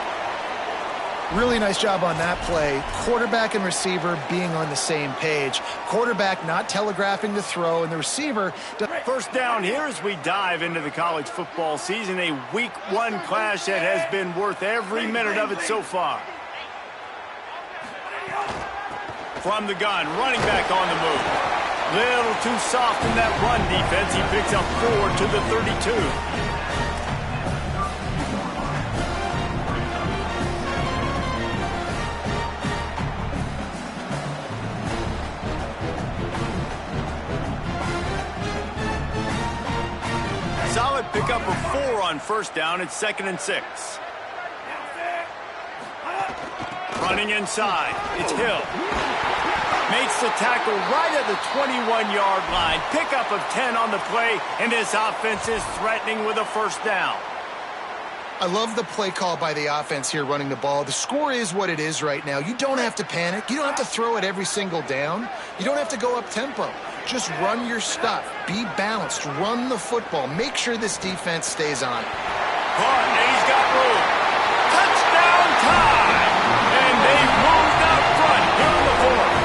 Really nice job on that play. Quarterback and receiver being on the same page. Quarterback not telegraphing the throw, and the receiver... First down here as we dive into the college football season. A week one clash that has been worth every minute of it so far. From the gun, running back on the move. Little too soft in that run defense. He picks up 4 to the 32. Solid pickup of 4 on first down. It's 2nd and 6. Running inside. It's Hill. Makes the tackle right at the 21-yard line. Pickup of 10 on the play, and this offense is threatening with a first down. I love the play call by the offense here running the ball. The score is what it is right now. You don't have to panic. You don't have to throw it every single down. You don't have to go up tempo. Just run your stuff. Be balanced. Run the football. Make sure this defense stays on. Caught, and he's got room. Touchdown time! And they've moved out front here in the fourth.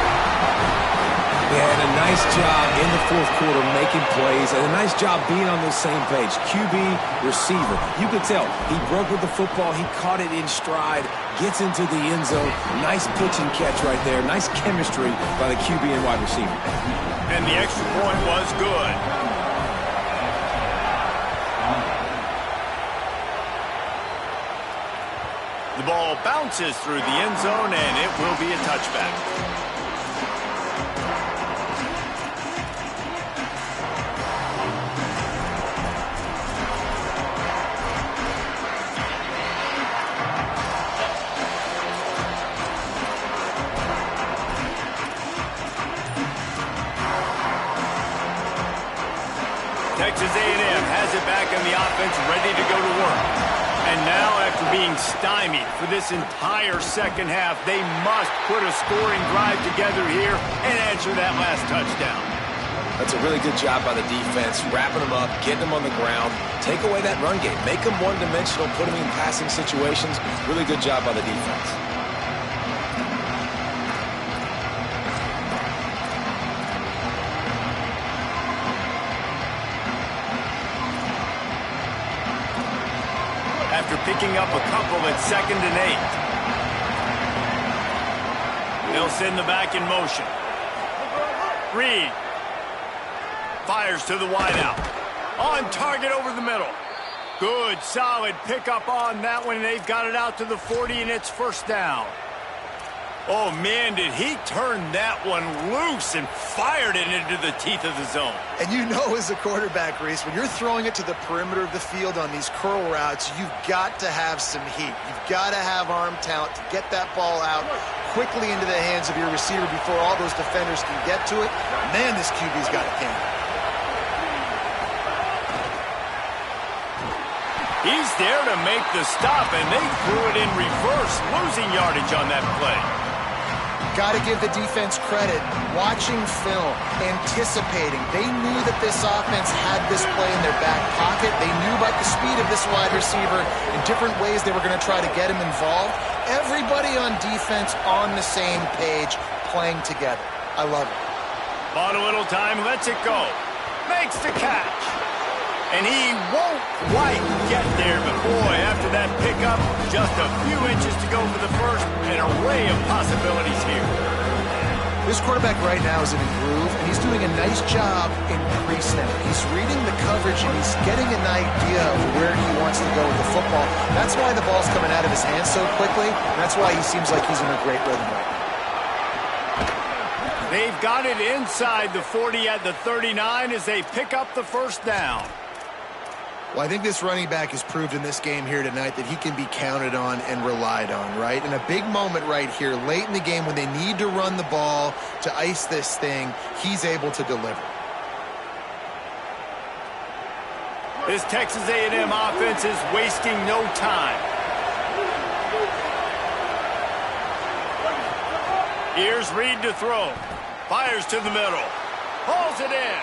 They had a nice job in the fourth quarter making plays and a nice job being on the same page. QB, receiver. You could tell he broke with the football. He caught it in stride, gets into the end zone. Nice pitch and catch right there. Nice chemistry by the QB and wide receiver. And the extra point was good. The ball bounces through the end zone, and it will be a touchback. Texas A&M has it back in the offense, ready to go to work. And now, after being stymied for this entire second half, they must put a scoring drive together here and answer that last touchdown. That's a really good job by the defense, wrapping them up, getting them on the ground, take away that run game, make them one-dimensional, put them in passing situations. Really good job by the defense. After picking up a couple at 2nd and 8. They'll send the back in motion. Reed fires to the wideout. On target over the middle. Good, solid pickup on that one. They've got it out to the 40, and it's first down. Oh, man, did he turn that one loose and fired it into the teeth of the zone. And you know as a quarterback, Reese, when you're throwing it to the perimeter of the field on these curl routes, you've got to have some heat. You've got to have arm talent to get that ball out quickly into the hands of your receiver before all those defenders can get to it. Man, this QB's got a cannon. He's there to make the stop, and they threw it in reverse, losing yardage on that play. Got to give the defense credit. Watching film, anticipating. They knew that this offense had this play in their back pocket. They knew about the speed of this wide receiver in different ways they were going to try to get him involved. Everybody on defense on the same page, playing together. I love it. Bought a little time, lets it go. Makes the catch. And he won't quite get there, but boy, after that pickup, just a few inches to go for the first, an array of possibilities here. This quarterback right now is in a groove, and he's doing a nice job in crease now. He's reading the coverage, and he's getting an idea of where he wants to go with the football. That's why the ball's coming out of his hands so quickly, and that's why he seems like he's in a great rhythm right now. They've got it inside the 40 at the 39 as they pick up the first down. Well, I think this running back has proved in this game here tonight that he can be counted on and relied on, right? In a big moment right here, late in the game when they need to run the ball to ice this thing, he's able to deliver. This Texas A&M offense is wasting no time. Here's Reed to throw. Fires to the middle. Hauls it in.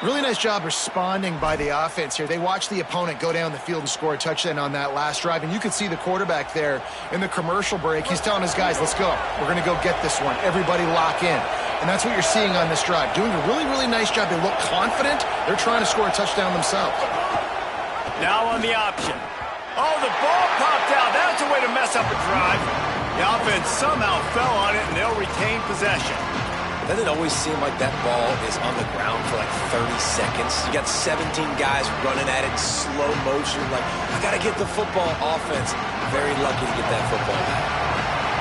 Really nice job responding by the offense here. They watched the opponent go down the field and score a touchdown on that last drive, and you could see the quarterback there in the commercial break. He's telling his guys, let's go. We're going to go get this one. Everybody lock in. And that's what you're seeing on this drive. Doing a really, really nice job. They look confident. They're trying to score a touchdown themselves. Now on the option. Oh, the ball popped out. That's a way to mess up a drive. The offense somehow fell on it, and they'll retain possession. Doesn't it always seem like that ball is on the ground for like 30 seconds? You got 17 guys running at it in slow motion. Like, I got to get the football. Offense, very lucky to get that football back.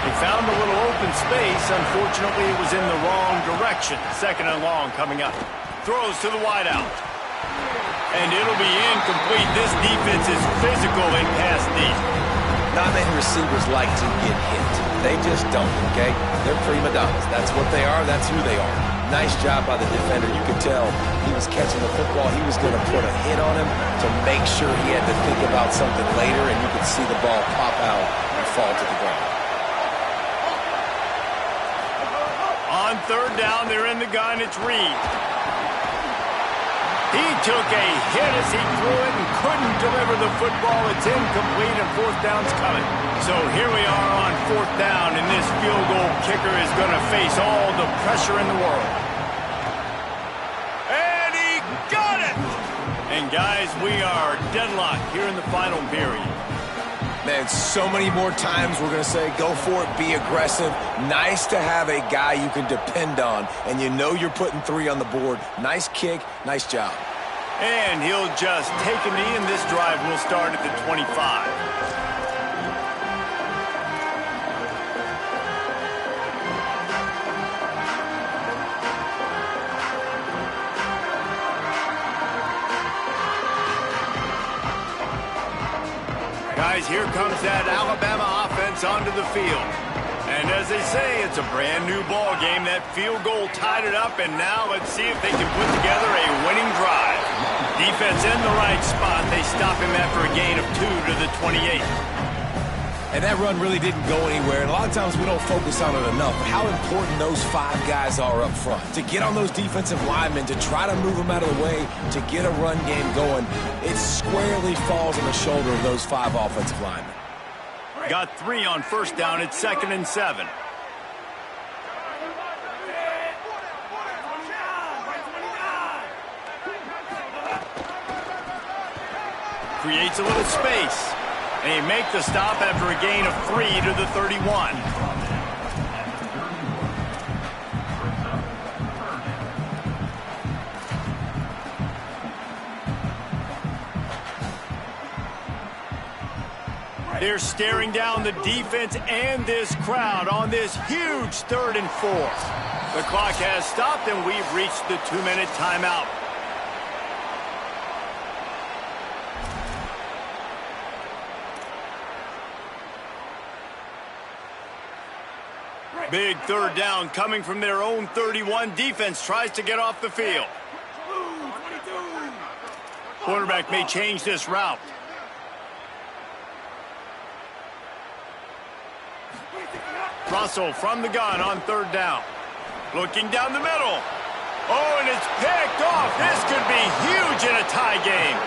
He found a little open space. Unfortunately, it was in the wrong direction. Second and long coming up. Throws to the wideout. And it'll be incomplete. This defense is physical in pass deep. Not many receivers like to get hit. They just don't, okay? They're prima donnas. That's what they are. That's who they are. Nice job by the defender. You could tell he was catching the football. He was going to put a hit on him to make sure he had to think about something later, and you could see the ball pop out and fall to the ground. On third down, they're in the gun. It's Reed. He took a hit as he threw it and couldn't deliver the football. It's incomplete, and fourth down's coming. So here we are on fourth down, and this field goal kicker is going to face all the pressure in the world. And he got it! And guys, we are deadlocked here in the final period. Man, so many more times we're going to say, go for it, be aggressive. Nice to have a guy you can depend on, and you know you're putting 3 on the board. Nice kick, nice job. And he'll just take a knee, and this drive will start at the 25. Guys, here comes that Alabama offense onto the field. And as they say, it's a brand new ball game. That field goal tied it up, and now let's see if they can put together a winning drive. Defense in the right spot. They stop him after a gain of 2 to the 28. And that run really didn't go anywhere. And a lot of times we don't focus on it enough. But how important those 5 guys are up front. To get on those defensive linemen, to try to move them out of the way, to get a run game going, it squarely falls on the shoulder of those 5 offensive linemen. Got 3 on first down. It's 2nd and 7. Creates a little space. And he make the stop after a gain of 3 to the 31. They're staring down the defense and this crowd on this huge 3rd and 4. The clock has stopped, and we've reached the 2-minute timeout. Big 3rd down coming from their own 31. Defense tries to get off the field. Quarterback may change this route. Russell from the gun on 3rd down. Looking down the middle. Oh, and it's picked off. This could be huge in a tie game.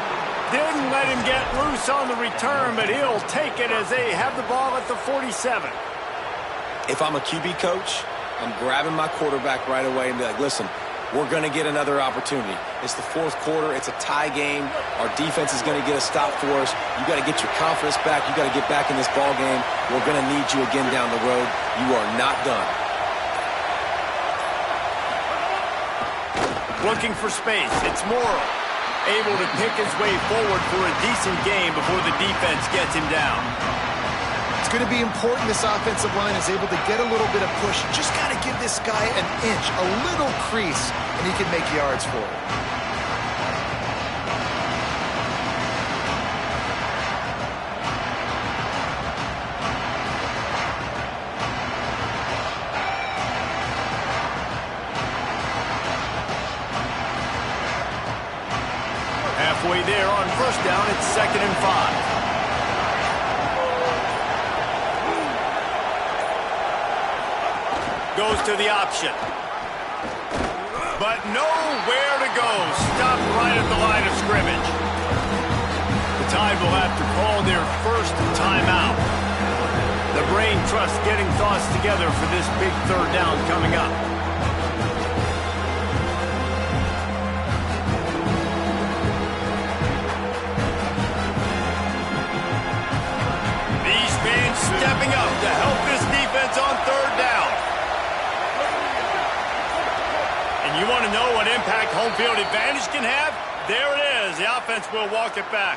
Didn't let him get loose on the return, but he'll take it as they have the ball at the 47. If I'm a QB coach, I'm grabbing my quarterback right away and be like, listen, we're going to get another opportunity. It's the 4th quarter. It's a tie game. Our defense is going to get a stop for us. You got to get your confidence back. You got to get back in this ball game. We're going to need you again down the road. You are not done. Looking for space. It's Morrow. Able to pick his way forward for a decent game before the defense gets him down. It's going to be important this offensive line is able to get a little bit of push. Just got to give this guy an inch, a little crease, and he can make yards for it. Halfway there on first down, it's 2nd and 5. Goes to the option. But nowhere to go. Stopped right at the line of scrimmage. The Tide will have to call their first timeout. The brain trust getting thoughts together for this big 3rd down coming up. These fans stepping up to help this defense on 3rd down. You want to know what impact home field advantage can have? There it is. The offense will walk it back.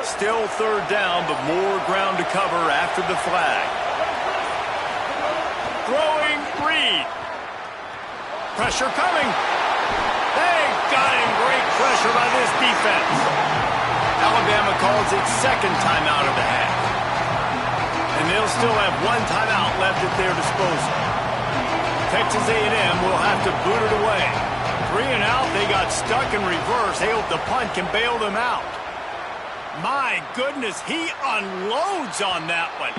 Still 3rd down, but more ground to cover after the flag. Throwing Reed. Pressure coming. They got him. Great pressure by this defense. Alabama calls its 2nd timeout of the half. And they'll still have 1 timeout left at their disposal. Texas A&M will have to boot it away. 3 and out. They got stuck in reverse. They hope the punt can bail them out. My goodness, he unloads on that one.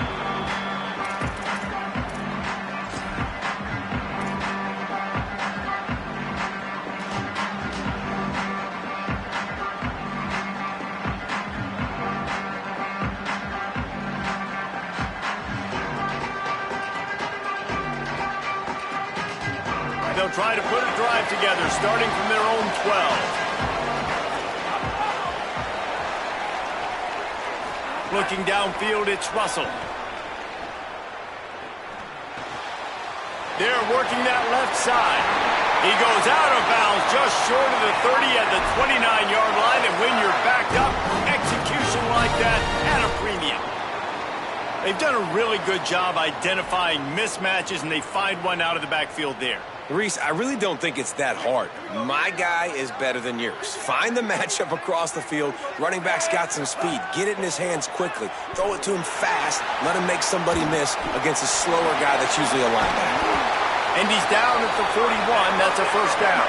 They'll try to put a drive together, starting from their own 12. Looking downfield, it's Russell. They're working that left side. He goes out of bounds just short of the 30 at the 29-yard line, and when you're backed up, execution like that at a premium. They've done a really good job identifying mismatches, and they find one out of the backfield there. Reese, I really don't think it's that hard. My guy is better than yours. Find the matchup across the field. Running back's got some speed. Get it in his hands quickly. Throw it to him fast. Let him make somebody miss against a slower guy that's usually a linebacker. And he's down at the 41. That's a 1st down.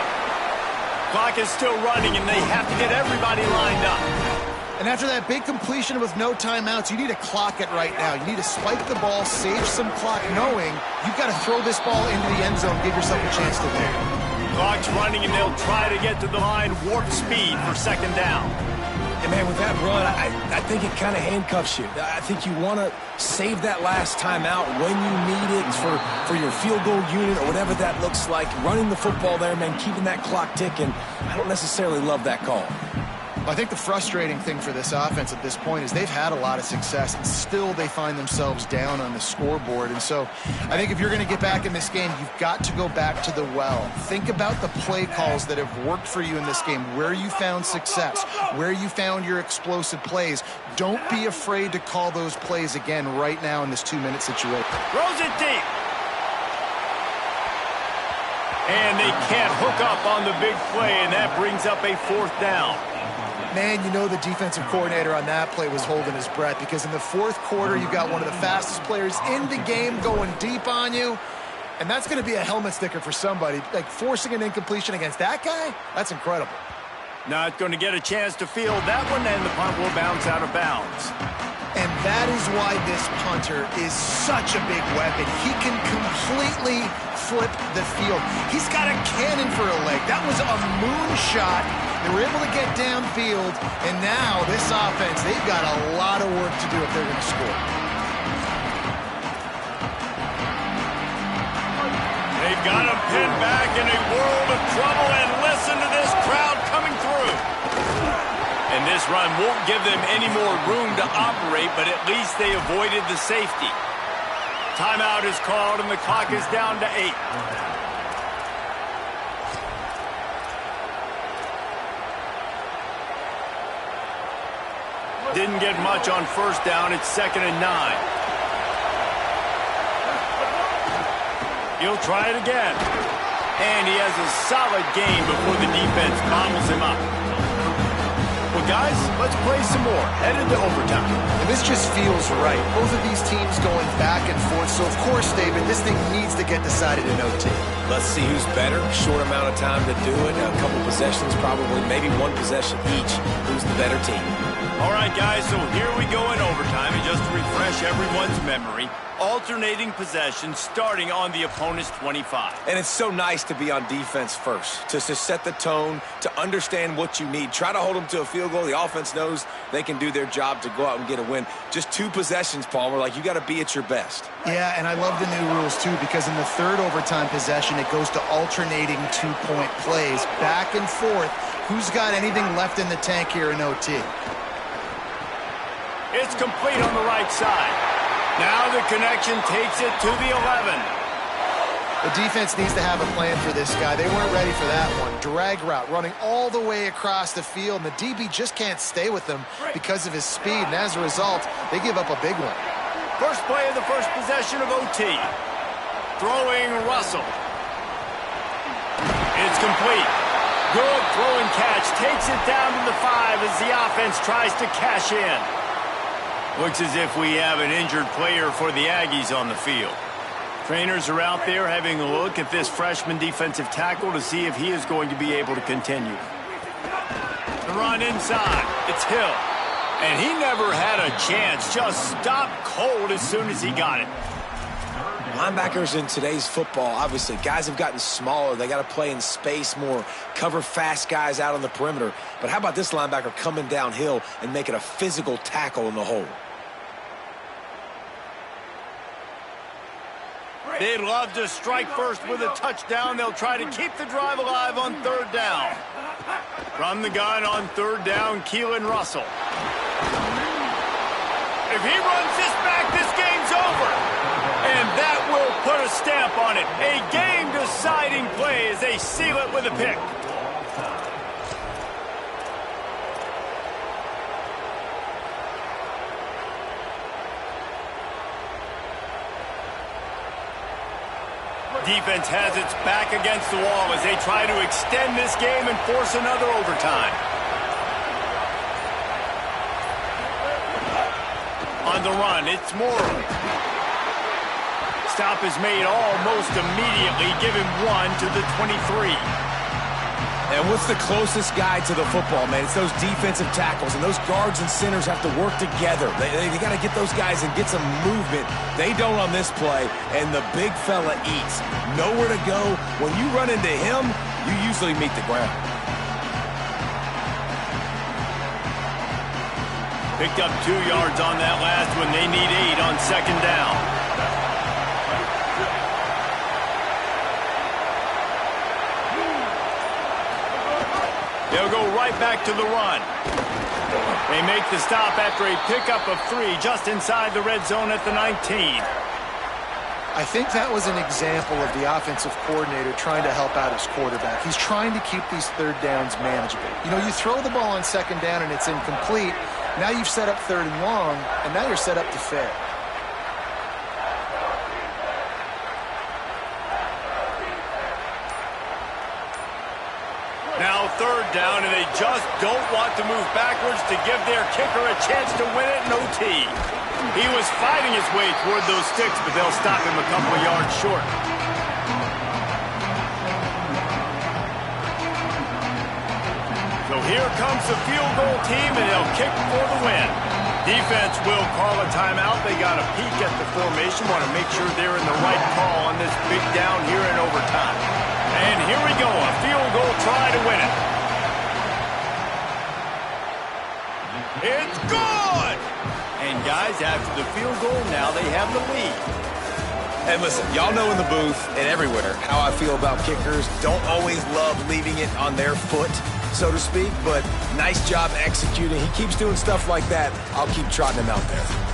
Clock is still running, and they have to get everybody lined up. And after that big completion with no timeouts, you need to clock it right now. You need to spike the ball, save some clock, knowing you've got to throw this ball into the end zone, give yourself a chance to win. Clock's running, and they'll try to get to the line, warp speed for 2nd down. And, man, with that run, I think it kind of handcuffs you. I think you want to save that last timeout when you need it for your field goal unit or whatever that looks like. Running the football there, man, keeping that clock ticking. I don't necessarily love that call. I think the frustrating thing for this offense at this point is they've had a lot of success, and still they find themselves down on the scoreboard. And so I think if you're going to get back in this game, you've got to go back to the well. Think about the play calls that have worked for you in this game, where you found success, where you found your explosive plays. Don't be afraid to call those plays again right now in this 2-minute situation. Throws it deep. And they can't hook up on the big play, and that brings up a 4th down. Man, you know the defensive coordinator on that play was holding his breath, because in the 4th quarter, you've got one of the fastest players in the game going deep on you, and that's going to be a helmet sticker for somebody. Like, forcing an incompletion against that guy, that's incredible. Not going to get a chance to field that one, and the punt will bounce out of bounds. And that is why this punter is such a big weapon. He can completely flip the field. He's got a cannon for a leg. That was a moonshot. They were able to get downfield, and now this offense, they've got a lot of work to do if they're going to score. They've got him pinned back in a world of trouble. run won't give them any more room to operate, but at least they avoided the safety. Timeout is called, and the clock is down to 8. Didn't get much on first down. It's 2nd and 9. He'll try it again. And he has a solid gain before the defense bobbles him up. Well, guys, let's play some more. Headed to overtime. And this just feels right. Both of these teams going back and forth. So, of course, David, this thing needs to get decided in OT. Let's see who's better. Short amount of time to do it. A couple possessions, probably maybe one possession each. Who's the better team? All right, guys, so here we go in overtime. And just to refresh everyone's memory, alternating possessions starting on the opponent's 25. And it's so nice to be on defense first, to set the tone, to understand what you need. Try to hold them to a field goal. The offense knows they can do their job to go out and get a win. Just 2 possessions, Palmer. Like, you got to be at your best. Yeah, and I love the new rules, too, because in the third overtime possession, it goes to alternating 2-point plays, back and forth. Who's got anything left in the tank here in OT? It's complete on the right side. Now the connection takes it to the 11. The defense needs to have a plan for this guy. They weren't ready for that one. Drag route, running all the way across the field, and the DB just can't stay with them because of his speed, and as a result, they give up a big one. First play of the first possession of OT. Throwing Russell. It's complete. Good throw and catch. Takes it down to the 5 as the offense tries to cash in. Looks as if we have an injured player for the Aggies on the field. Trainers are out there having a look at this freshman defensive tackle to see if he is going to be able to continue. The run inside. It's Hill. And he never had a chance. Just stopped cold as soon as he got it. Linebackers in today's football, obviously, guys have gotten smaller. They got to play in space more, cover fast guys out on the perimeter. But how about this linebacker coming downhill and making a physical tackle in the hole? They'd love to strike first with a touchdown. They'll try to keep the drive alive on 3rd down. From the gun on 3rd down, Keelan Russell. If he runs this back, this game's over. And that will put a stamp on it. A game-deciding play as they seal it with a pick. Defense has its back against the wall as they try to extend this game and force another overtime. On the run, it's Morrow. Stop is made almost immediately. Give him 1 to the 23. And what's the closest guy to the football, man? It's those defensive tackles, and those guards and centers have to work together. They got to get those guys and get some movement. They don't on this play, and the big fella eats. Nowhere to go. When you run into him, you usually meet the ground. Picked up 2 yards on that last one. They need 8 on 2nd down. They'll go right back to the run. They make the stop after a pickup of 3 just inside the red zone at the 19. I think that was an example of the offensive coordinator trying to help out his quarterback. He's trying to keep these 3rd downs manageable. You know, you throw the ball on 2nd down and it's incomplete. Now you've set up 3rd and long, and now you're set up to fail. Now 3rd down, and they just don't want to move backwards to give their kicker a chance to win it in OT. He was fighting his way toward those sticks, but they'll stop him a couple of yards short. So here comes the field goal team, and they'll kick for the win. Defense will call a timeout. They got a peek at the formation, want to make sure they're in the right call on this big down here in overtime. And here we go, a field goal try to win it. It's good! And guys, after the field goal, now they have the lead. And listen, y'all know in the booth and everywhere how I feel about kickers. Don't always love leaving it on their foot. so to speak, but nice job executing. He keeps doing stuff like that. I'll keep trotting him out there.